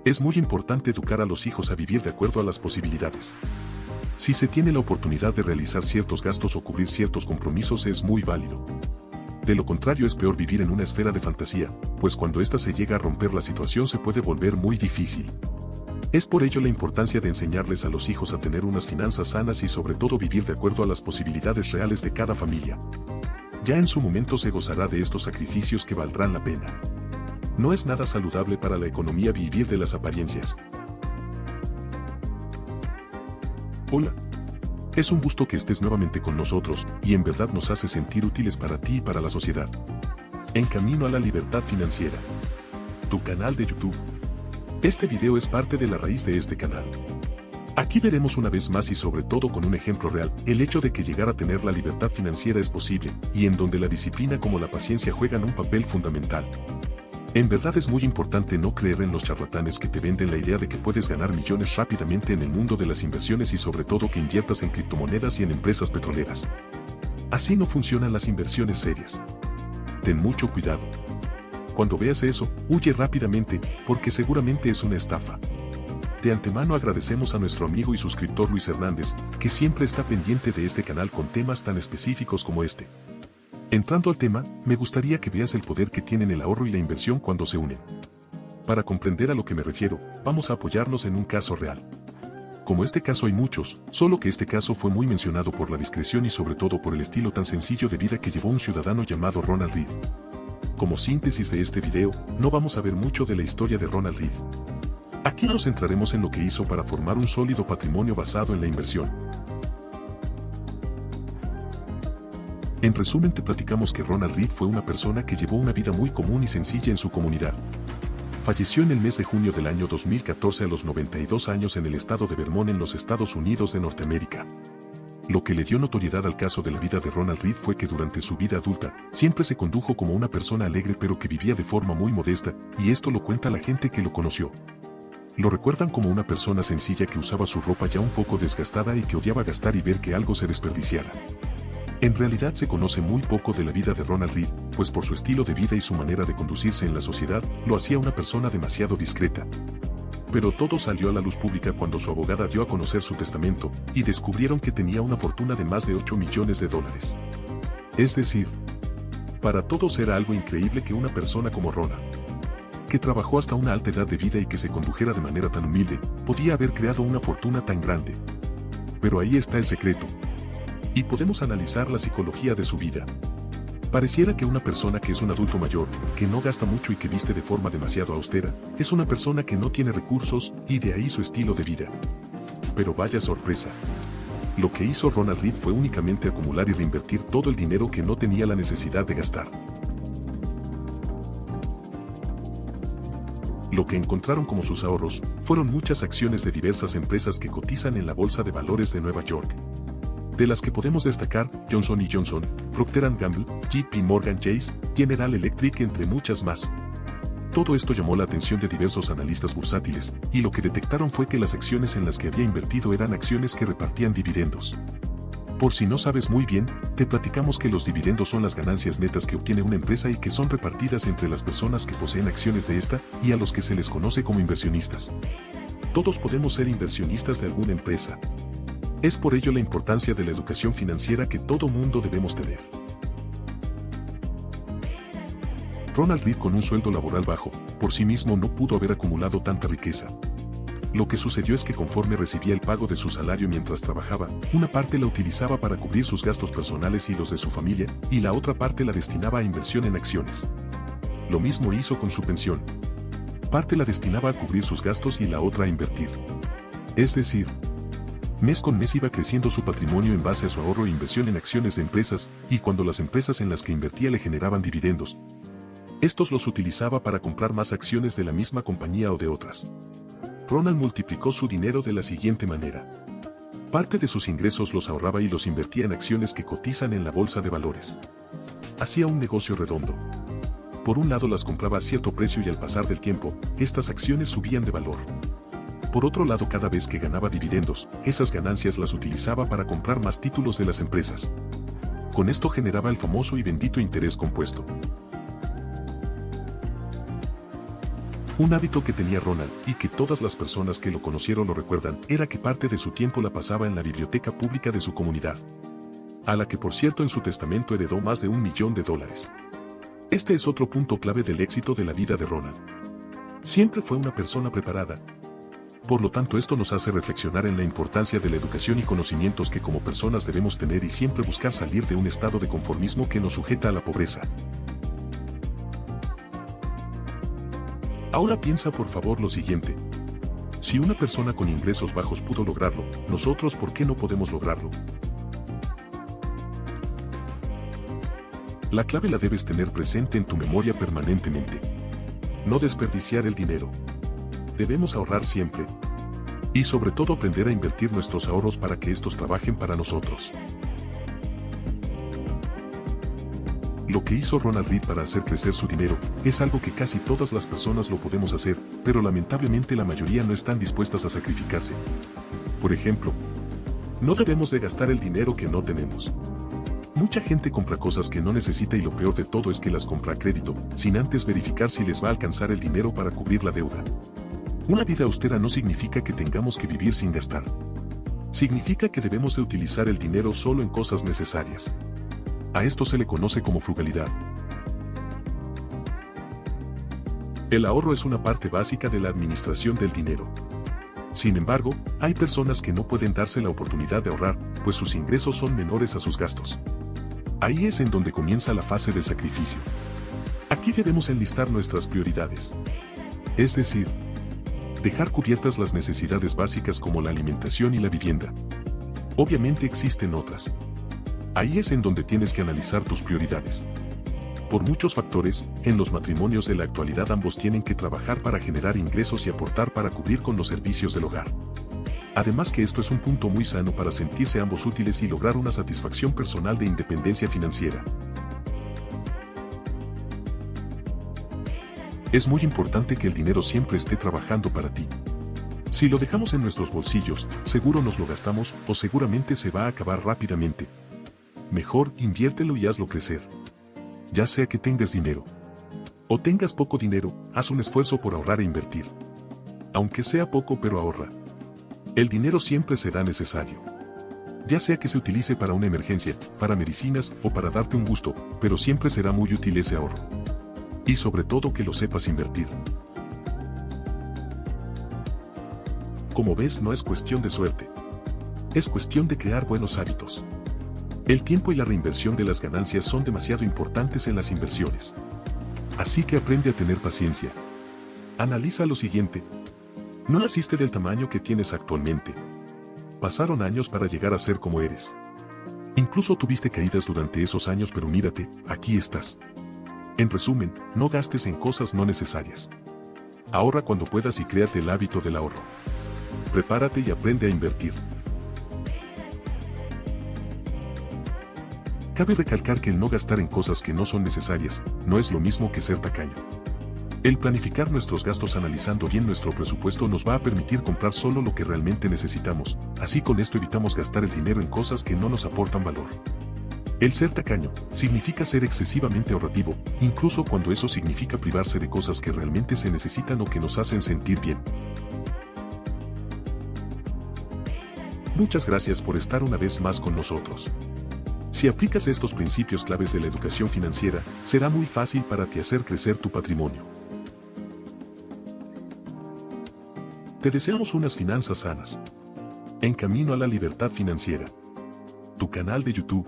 Es muy importante educar a los hijos a vivir de acuerdo a las posibilidades. Si se tiene la oportunidad de realizar ciertos gastos o cubrir ciertos compromisos es muy válido. De lo contrario es peor vivir en una esfera de fantasía, pues cuando ésta se llega a romper la situación se puede volver muy difícil. Es por ello la importancia de enseñarles a los hijos a tener unas finanzas sanas y sobre todo vivir de acuerdo a las posibilidades reales de cada familia. Ya en su momento se gozará de estos sacrificios que valdrán la pena. No es nada saludable para la economía vivir de las apariencias. Hola. Es un gusto que estés nuevamente con nosotros, y en verdad nos hace sentir útiles para ti y para la sociedad. En camino a la libertad financiera. Tu canal de YouTube. Este video es parte de la raíz de este canal. Aquí veremos una vez más y sobre todo con un ejemplo real, el hecho de que llegar a tener la libertad financiera es posible, y en donde la disciplina como la paciencia juegan un papel fundamental. En verdad es muy importante no creer en los charlatanes que te venden la idea de que puedes ganar millones rápidamente en el mundo de las inversiones y sobre todo que inviertas en criptomonedas y en empresas petroleras. Así no funcionan las inversiones serias. Ten mucho cuidado. Cuando veas eso, huye rápidamente, porque seguramente es una estafa. De antemano agradecemos a nuestro amigo y suscriptor Luis Hernández, que siempre está pendiente de este canal con temas tan específicos como este. Entrando al tema, me gustaría que veas el poder que tienen el ahorro y la inversión cuando se unen. Para comprender a lo que me refiero, vamos a apoyarnos en un caso real. Como este caso hay muchos, solo que este caso fue muy mencionado por la discreción y sobre todo por el estilo tan sencillo de vida que llevó un ciudadano llamado Ronald Read. Como síntesis de este video, no vamos a ver mucho de la historia de Ronald Read. Aquí nos centraremos en lo que hizo para formar un sólido patrimonio basado en la inversión. En resumen te platicamos que Ronald Read fue una persona que llevó una vida muy común y sencilla en su comunidad. Falleció en el mes de junio del año 2014 a los 92 años en el estado de Vermont en los Estados Unidos de Norteamérica. Lo que le dio notoriedad al caso de la vida de Ronald Read fue que durante su vida adulta, siempre se condujo como una persona alegre pero que vivía de forma muy modesta, y esto lo cuenta la gente que lo conoció. Lo recuerdan como una persona sencilla que usaba su ropa ya un poco desgastada y que odiaba gastar y ver que algo se desperdiciara. En realidad se conoce muy poco de la vida de Ronald Read, pues por su estilo de vida y su manera de conducirse en la sociedad, lo hacía una persona demasiado discreta. Pero todo salió a la luz pública cuando su abogada dio a conocer su testamento, y descubrieron que tenía una fortuna de más de $8 millones. Es decir, para todos era algo increíble que una persona como Ronald, que trabajó hasta una alta edad de vida y que se condujera de manera tan humilde, podía haber creado una fortuna tan grande. Pero ahí está el secreto. Y podemos analizar la psicología de su vida. Pareciera que una persona que es un adulto mayor, que no gasta mucho y que viste de forma demasiado austera, es una persona que no tiene recursos, y de ahí su estilo de vida. Pero vaya sorpresa. Lo que hizo Ronald Read fue únicamente acumular y reinvertir todo el dinero que no tenía la necesidad de gastar. Lo que encontraron como sus ahorros, fueron muchas acciones de diversas empresas que cotizan en la Bolsa de Valores de Nueva York. De las que podemos destacar, Johnson & Johnson, Procter & Gamble, JP Morgan Chase, General Electric entre muchas más. Todo esto llamó la atención de diversos analistas bursátiles, y lo que detectaron fue que las acciones en las que había invertido eran acciones que repartían dividendos. Por si no sabes muy bien, te platicamos que los dividendos son las ganancias netas que obtiene una empresa y que son repartidas entre las personas que poseen acciones de esta, y a los que se les conoce como inversionistas. Todos podemos ser inversionistas de alguna empresa. Es por ello la importancia de la educación financiera que todo mundo debemos tener. Ronald Read, con un sueldo laboral bajo, por sí mismo no pudo haber acumulado tanta riqueza. Lo que sucedió es que conforme recibía el pago de su salario mientras trabajaba, una parte la utilizaba para cubrir sus gastos personales y los de su familia, y la otra parte la destinaba a inversión en acciones. Lo mismo hizo con su pensión. Parte la destinaba a cubrir sus gastos y la otra a invertir. Es decir, mes con mes iba creciendo su patrimonio en base a su ahorro e inversión en acciones de empresas, y cuando las empresas en las que invertía le generaban dividendos, estos los utilizaba para comprar más acciones de la misma compañía o de otras. Ronald multiplicó su dinero de la siguiente manera. Parte de sus ingresos los ahorraba y los invertía en acciones que cotizan en la bolsa de valores. Hacía un negocio redondo. Por un lado las compraba a cierto precio y al pasar del tiempo, estas acciones subían de valor. Por otro lado, cada vez que ganaba dividendos, esas ganancias las utilizaba para comprar más títulos de las empresas. Con esto generaba el famoso y bendito interés compuesto. Un hábito que tenía Ronald, y que todas las personas que lo conocieron lo recuerdan, era que parte de su tiempo la pasaba en la biblioteca pública de su comunidad, a la que por cierto en su testamento heredó más de $1.000.000. Este es otro punto clave del éxito de la vida de Ronald. Siempre fue una persona preparada. Por lo tanto, esto nos hace reflexionar en la importancia de la educación y conocimientos que como personas debemos tener y siempre buscar salir de un estado de conformismo que nos sujeta a la pobreza. Ahora piensa por favor lo siguiente. Si una persona con ingresos bajos pudo lograrlo, nosotros ¿por qué no podemos lograrlo? La clave la debes tener presente en tu memoria permanentemente. No desperdiciar el dinero. Debemos ahorrar siempre. Y sobre todo aprender a invertir nuestros ahorros para que estos trabajen para nosotros. Lo que hizo Ronald Read para hacer crecer su dinero es algo que casi todas las personas lo podemos hacer, pero lamentablemente la mayoría no están dispuestas a sacrificarse. Por ejemplo, no debemos de gastar el dinero que no tenemos. Mucha gente compra cosas que no necesita y lo peor de todo es que las compra a crédito, sin antes verificar si les va a alcanzar el dinero para cubrir la deuda. Una vida austera no significa que tengamos que vivir sin gastar. Significa que debemos de utilizar el dinero solo en cosas necesarias. A esto se le conoce como frugalidad. El ahorro es una parte básica de la administración del dinero. Sin embargo, hay personas que no pueden darse la oportunidad de ahorrar, pues sus ingresos son menores a sus gastos. Ahí es en donde comienza la fase del sacrificio. Aquí debemos enlistar nuestras prioridades. Es decir, dejar cubiertas las necesidades básicas como la alimentación y la vivienda. Obviamente existen otras. Ahí es en donde tienes que analizar tus prioridades. Por muchos factores, en los matrimonios de la actualidad ambos tienen que trabajar para generar ingresos y aportar para cubrir con los servicios del hogar. Además que esto es un punto muy sano para sentirse ambos útiles y lograr una satisfacción personal de independencia financiera. Es muy importante que el dinero siempre esté trabajando para ti. Si lo dejamos en nuestros bolsillos, seguro nos lo gastamos o seguramente se va a acabar rápidamente. Mejor inviértelo y hazlo crecer. Ya sea que tengas dinero o tengas poco dinero, haz un esfuerzo por ahorrar e invertir. Aunque sea poco, pero ahorra. El dinero siempre será necesario. Ya sea que se utilice para una emergencia, para medicinas o para darte un gusto, pero siempre será muy útil ese ahorro. Y sobre todo que lo sepas invertir. Como ves, no es cuestión de suerte. Es cuestión de crear buenos hábitos. El tiempo y la reinversión de las ganancias son demasiado importantes en las inversiones. Así que aprende a tener paciencia. Analiza lo siguiente. No naciste del tamaño que tienes actualmente. Pasaron años para llegar a ser como eres. Incluso tuviste caídas durante esos años, pero mírate, aquí estás. En resumen, no gastes en cosas no necesarias. Ahorra cuando puedas y créate el hábito del ahorro. Prepárate y aprende a invertir. Cabe recalcar que el no gastar en cosas que no son necesarias no es lo mismo que ser tacaño. El planificar nuestros gastos analizando bien nuestro presupuesto nos va a permitir comprar solo lo que realmente necesitamos, así con esto evitamos gastar el dinero en cosas que no nos aportan valor. El ser tacaño significa ser excesivamente ahorrativo, incluso cuando eso significa privarse de cosas que realmente se necesitan o que nos hacen sentir bien. Muchas gracias por estar una vez más con nosotros. Si aplicas estos principios claves de la educación financiera, será muy fácil para ti hacer crecer tu patrimonio. Te deseamos unas finanzas sanas. En camino a la libertad financiera. Tu canal de YouTube.